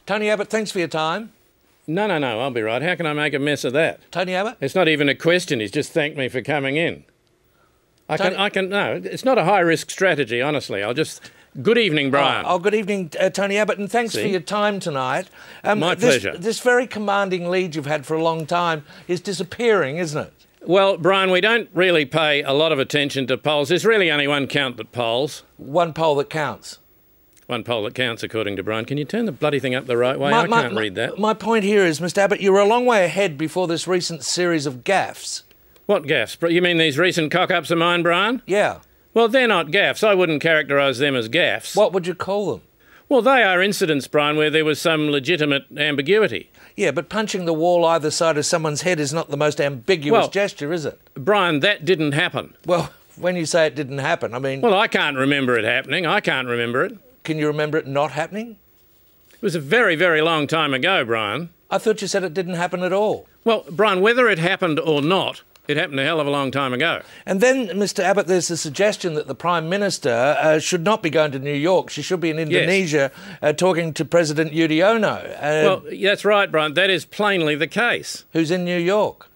Tony Abbott, thanks for your time. No, I'll be right. How can I make a mess of that? Tony Abbott? It's not even a question. He's just thanked me for coming in. No, it's not a high-risk strategy, honestly. Good evening, Brian. Good evening, Tony Abbott, and thanks for your time tonight. My pleasure. This very commanding lead you've had for a long time is disappearing, isn't it? Well, Brian, we don't really pay a lot of attention to polls. There's really only one count that polls. One poll that counts. One poll that counts, according to Brian. Can you turn the bloody thing up the right way? I can't read that. My point here is, Mr Abbott, you were a long way ahead before this recent series of gaffes. What gaffes? You mean these recent cock-ups of mine, Brian? Yeah. Well, they're not gaffes. I wouldn't characterise them as gaffes. What would you call them? Well, they are incidents, Brian, where there was some legitimate ambiguity. Yeah, but punching the wall either side of someone's head is not the most ambiguous gesture, is it? Brian, that didn't happen. Well, when you say it didn't happen, I mean... Well, I can't remember it happening. I can't remember it. Can you remember it not happening? It was a very, very long time ago, Brian. I thought you said it didn't happen at all. Well, Brian, whether it happened or not, it happened a hell of a long time ago. And then, Mr Abbott, there's the suggestion that the Prime Minister should not be going to New York. She should be in Indonesia talking to President Yudhoyono. Well, that's right, Brian. That is plainly the case. Who's in New York?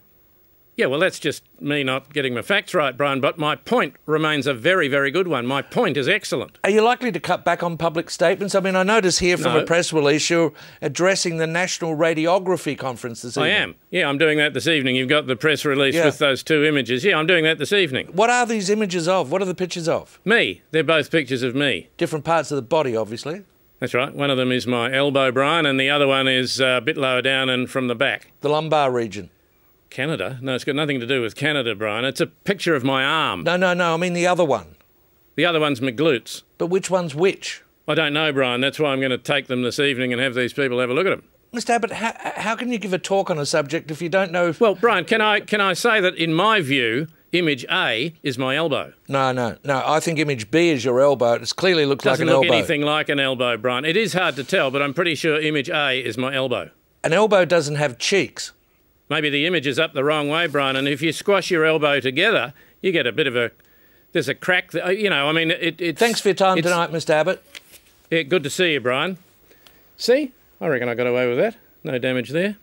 Yeah, well, that's just me not getting my facts right, Brian, but my point remains a very, very good one. My point is excellent. Are you likely to cut back on public statements? I mean, I notice here from a press release you're addressing the National Radiography Conference this evening. I am. Yeah, I'm doing that this evening. You've got the press release with those two images. Yeah, I'm doing that this evening. What are these images of? What are the pictures of? Me. They're both pictures of me. Different parts of the body, obviously. That's right. One of them is my elbow, Brian, and the other one is a bit lower down and from the back. The lumbar region. Canada? No, it's got nothing to do with Canada, Brian. It's a picture of my arm. No, I mean the other one. The other one's my glutes. But which one's which? I don't know, Brian. That's why I'm going to take them this evening and have these people have a look at them. Mr Abbott, how can you give a talk on a subject if you don't know... Well, Brian, can I say that in my view, image A is my elbow? No. I think image B is your elbow. It clearly looks like an elbow. Doesn't look anything like an elbow, Brian. It is hard to tell, but I'm pretty sure image A is my elbow. An elbow doesn't have cheeks. Maybe the image is up the wrong way, Brian, and if you squash your elbow together, you get a bit of a... There's a crack, you know, I mean, it's... Thanks for your time tonight, Mr Abbott. Yeah, good to see you, Brian. See? I reckon I got away with that. No damage there.